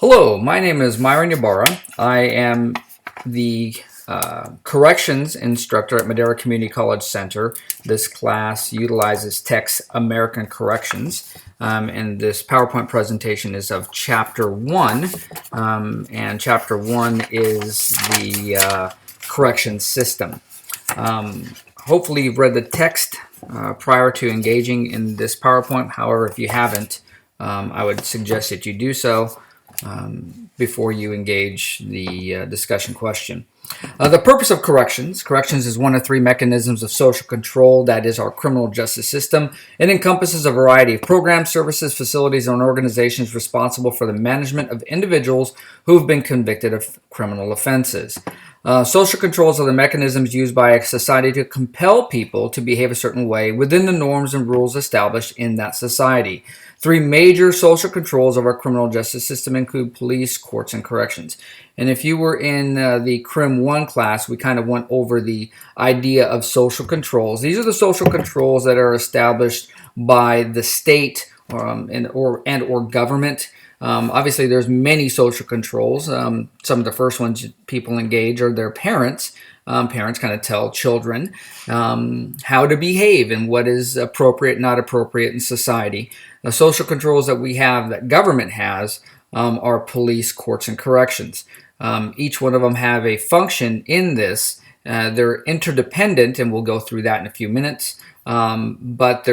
Hello, my name is Myron Ybarra. I am the corrections instructor at Madera Community College Center. This class utilizes Tech's American Corrections, and this PowerPoint presentation is of Chapter 1, and Chapter 1 is the corrections system. Hopefully you've read the text prior to engaging in this PowerPoint. However, if you haven't, I would suggest that you do so before you engage the discussion question. The purpose of corrections. Corrections is one of three mechanisms of social control that is our criminal justice system. It encompasses a variety of programs, services, facilities, and organizations responsible for the management of individuals who have been convicted of criminal offenses. Social controls are the mechanisms used by a society to compel people to behave a certain way within the norms and rules established in that society. Three major social controls of our criminal justice system include police, courts, and corrections. And if you were in the Crim 1 class, we kind of went over the idea of social controls. These are the social controls that are established by the state or government. Obviously, there's many social controls. Some of the first ones people engage are their parents. Parents kind of tell children how to behave and what is appropriate, not appropriate in society. The social controls that we have, that government has, are police, courts, and corrections. Each one of them have a function in this. They're interdependent, and we'll go through that in a few minutes, but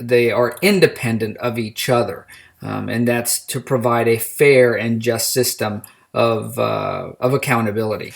they are independent of each other. And that's to provide a fair and just system of accountability.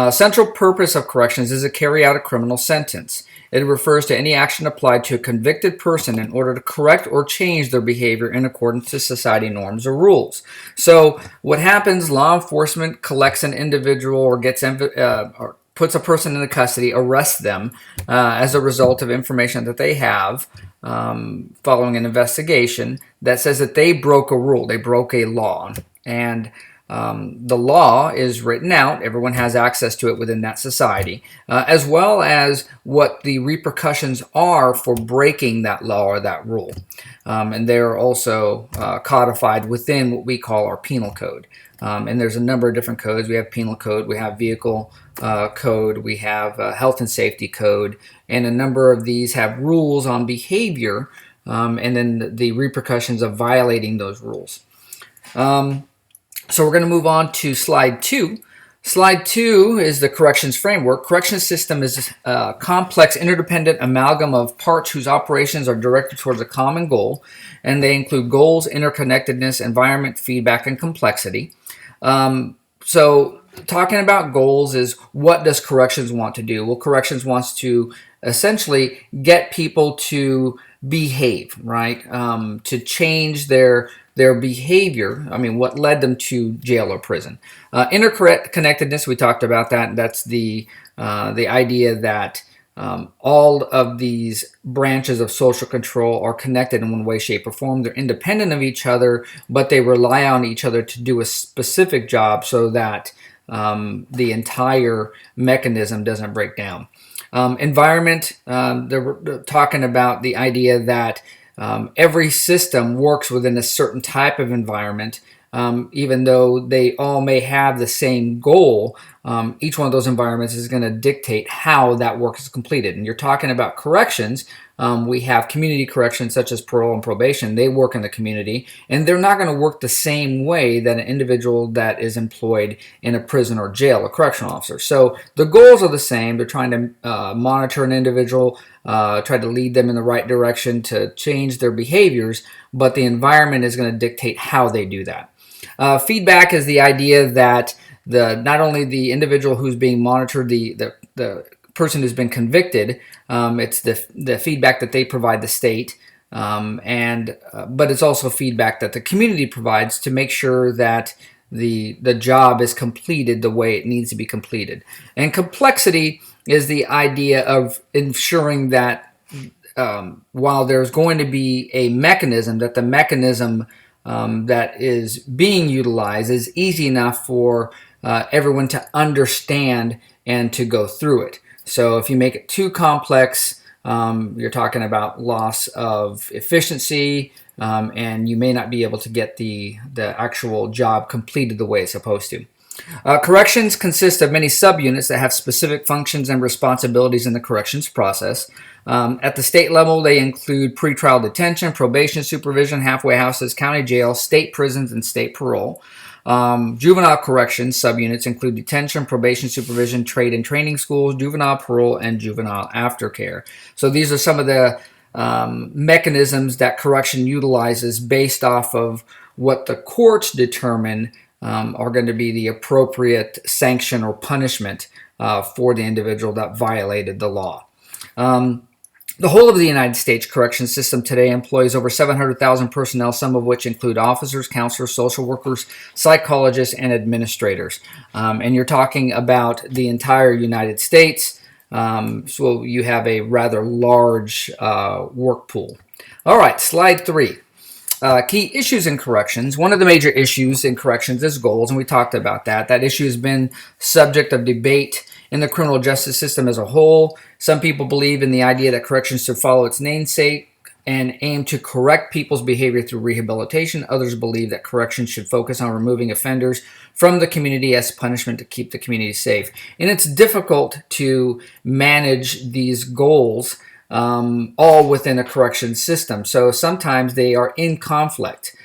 Central purpose of corrections is to carry out a criminal sentence. It refers to any action applied to a convicted person in order to correct or change their behavior in accordance to society norms or rules. So what happens, law enforcement collects an individual or or puts a person into custody, arrests them as a result of information that they have following an investigation that says that they broke a rule, they broke a law. And the law is written out. Everyone has access to it within that society, as well as what the repercussions are for breaking that law or that rule. And they're also codified within what we call our penal code. And there's a number of different codes. We have penal code, we have vehicle code, we have health and safety code, and a number of these have rules on behavior and then the repercussions of violating those rules. So we're going to move on to slide 2. Slide 2 is the corrections framework. Corrections system is a complex, interdependent amalgam of parts whose operations are directed towards a common goal, and they include goals, interconnectedness, environment, feedback, and complexity. So talking about goals is, what does corrections want to do? Well, corrections wants to essentially get people to behave, right? To change their behavior. I mean, what led them to jail or prison. Interconnectedness, we talked about that. That's the idea that all of these branches of social control are connected in one way, shape, or form. They're independent of each other, but they rely on each other to do a specific job so that the entire mechanism doesn't break down. Environment, they're talking about the idea that every system works within a certain type of environment, even though they all may have the same goal. Each one of those environments is going to dictate how that work is completed. And you're talking about corrections. We have community corrections such as parole and probation. They work in the community, and they're not going to work the same way that an individual that is employed in a prison or jail, a correctional officer. So the goals are the same. They're trying to monitor an individual, try to lead them in the right direction to change their behaviors, but the environment is going to dictate how they do that. Feedback is the idea that not only the individual who's being monitored, the person who's been convicted, it's the feedback that they provide the state, but it's also feedback that the community provides to make sure that the job is completed the way it needs to be completed. And complexity is the idea of ensuring that while there's going to be a mechanism, that the mechanism that is being utilized is easy enough for everyone to understand and to go through it. So if you make it too complex, you're talking about loss of efficiency, and you may not be able to get the actual job completed the way it's supposed to. Corrections consist of many subunits that have specific functions and responsibilities in the corrections process. At the state level, they include pretrial detention, probation supervision, halfway houses, county jail, state prisons, and state parole. Juvenile corrections subunits include detention, probation supervision, trade and training schools, juvenile parole, and juvenile aftercare. So these are some of the mechanisms that correction utilizes based off of what the courts determine are going to be the appropriate sanction or punishment for the individual that violated the law. The whole of the United States correction system today employs over 700,000 personnel, some of which include officers, counselors, social workers, psychologists, and administrators. And you're talking about the entire United States, so you have a rather large work pool. All right, slide 3. Key issues in corrections. One of the major issues in corrections is goals, and we talked about that. That issue has been subject of debate in the criminal justice system as a whole. Some people believe in the idea that corrections should follow its namesake and aim to correct people's behavior through rehabilitation. Others believe that corrections should focus on removing offenders from the community as punishment to keep the community safe. And it's difficult to manage these goals all within a correction system. So sometimes they are in conflict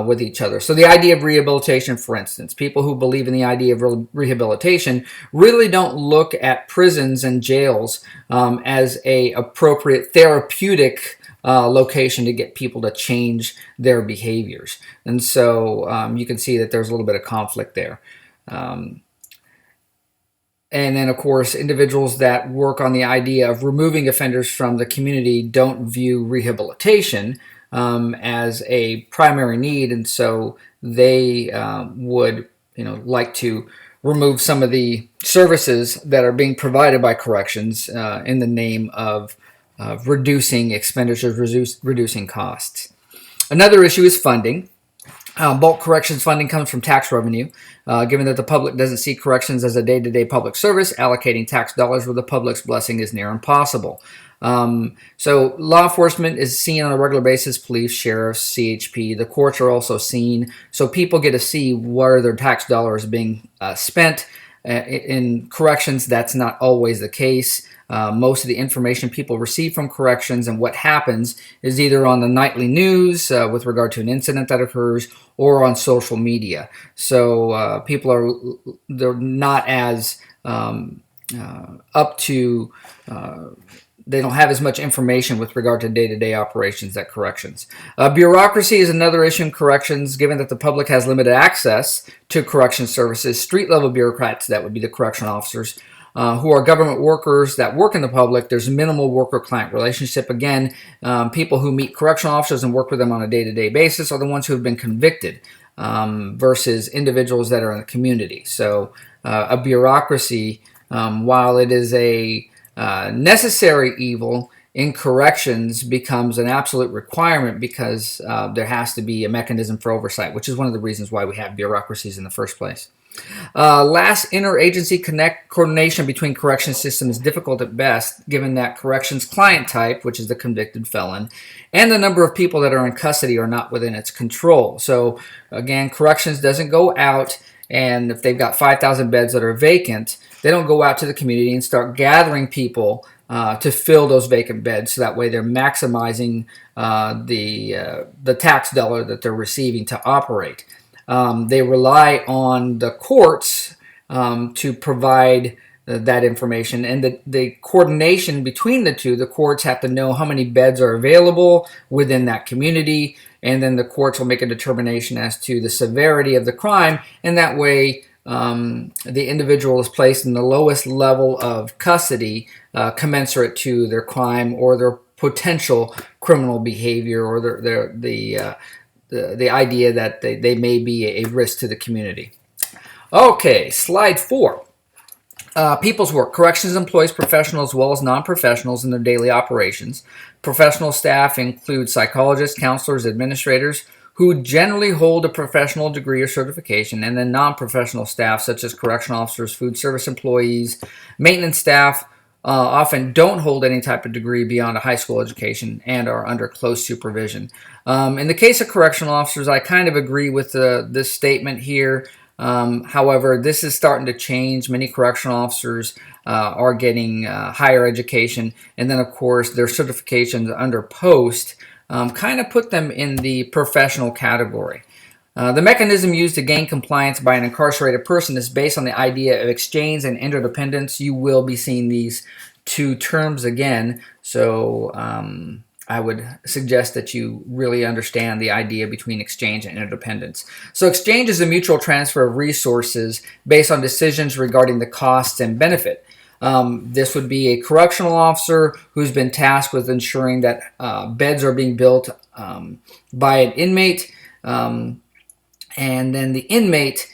with each other. So the idea of rehabilitation, for instance, people who believe in the idea of rehabilitation really don't look at prisons and jails as a appropriate therapeutic location to get people to change their behaviors. And so you can see that there's a little bit of conflict there. And then, of course, individuals that work on the idea of removing offenders from the community don't view rehabilitation as a primary need, and so they would, like to remove some of the services that are being provided by corrections in the name of reducing expenditures, reducing costs. Another issue is funding. Bulk corrections funding comes from tax revenue. Given that the public doesn't see corrections as a day-to-day public service, allocating tax dollars with the public's blessing is near impossible. So law enforcement is seen on a regular basis, police, sheriffs, CHP. The courts are also seen. So people get to see where their tax dollars are being spent. In corrections, that's not always the case. Most of the information people receive from corrections and what happens is either on the nightly news with regard to an incident that occurs or on social media. So they're not as up to, they don't have as much information with regard to day-to-day operations at corrections. Bureaucracy is another issue in corrections. Given that the public has limited access to correction services, street-level bureaucrats, that would be the correction officers, who are government workers that work in the public, there's minimal worker-client relationship. Again, people who meet correctional officers and work with them on a day-to-day basis are the ones who have been convicted versus individuals that are in the community. So a bureaucracy, while it is a necessary evil in corrections, becomes an absolute requirement because there has to be a mechanism for oversight, which is one of the reasons why we have bureaucracies in the first place. Last, interagency coordination between correction systems is difficult at best, given that corrections client type, which is the convicted felon, and the number of people that are in custody are not within its control. So again, corrections doesn't go out, and if they've got 5,000 beds that are vacant, they don't go out to the community and start gathering people to fill those vacant beds, so that way they're maximizing the tax dollar that they're receiving to operate. They rely on the courts to provide that information, and the coordination between the two. The courts have to know how many beds are available within that community, and then the courts will make a determination as to the severity of the crime, and that way the individual is placed in the lowest level of custody commensurate to their crime or their potential criminal behavior, or the idea that they may be a risk to the community. Okay, slide 4. People's work. Corrections employs professionals as well as non-professionals in their daily operations. Professional staff include psychologists, counselors, administrators, who generally hold a professional degree or certification, and then non-professional staff such as correctional officers, food service employees, maintenance staff, often don't hold any type of degree beyond a high school education and are under close supervision. In the case of correctional officers, I kind of agree with this statement here. However, this is starting to change. Many correctional officers are getting higher education, and then of course their certifications under post kind of put them in the professional category. The mechanism used to gain compliance by an incarcerated person is based on the idea of exchange and interdependence. You will be seeing these two terms again, so I would suggest that you really understand the idea between exchange and interdependence. So exchange is a mutual transfer of resources based on decisions regarding the costs and benefit. This would be a correctional officer who's been tasked with ensuring that beds are being built by an inmate, and then the inmate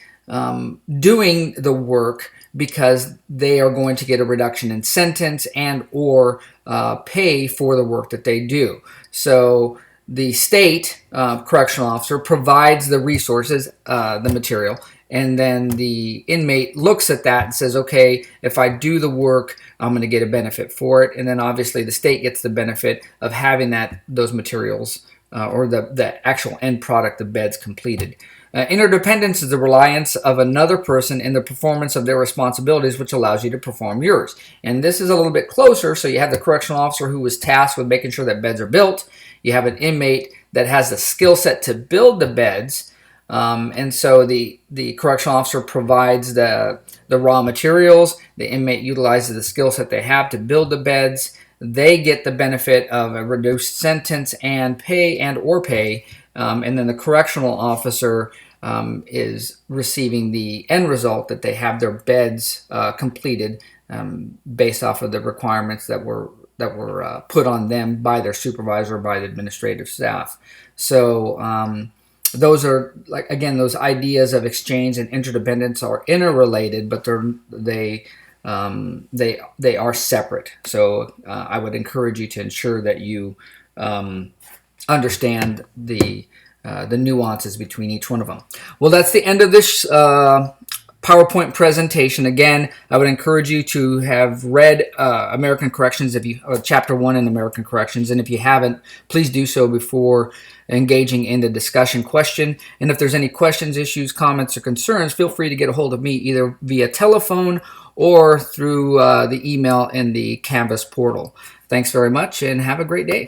doing the work because they are going to get a reduction in sentence and or pay for the work that they do. So the state correctional officer provides the resources, the material, and then the inmate looks at that and says, okay, if I do the work, I'm going to get a benefit for it. And then obviously the state gets the benefit of having those materials or the actual end product, the beds, completed. Interdependence is the reliance of another person in the performance of their responsibilities, which allows you to perform yours. And this is a little bit closer. So you have the correctional officer who was tasked with making sure that beds are built. You have an inmate that has the skill set to build the beds. And so the correctional officer provides the raw materials. The inmate utilizes the skill set they have to build the beds. They get the benefit of a reduced sentence and pay. And then the correctional officer is receiving the end result that they have their beds completed based off of the requirements that were put on them by their supervisor or by the administrative staff. So those are, like, again, those ideas of exchange and interdependence are interrelated, but they are separate. So I would encourage you to ensure that you understand the nuances between each one of them. Well, that's the end of this PowerPoint presentation. Again, I would encourage you to have read American Corrections, Chapter 1 in American Corrections, and if you haven't, please do so before engaging in the discussion question. And if there's any questions, issues, comments, or concerns, feel free to get a hold of me either via telephone or through the email in the Canvas portal. Thanks very much and have a great day.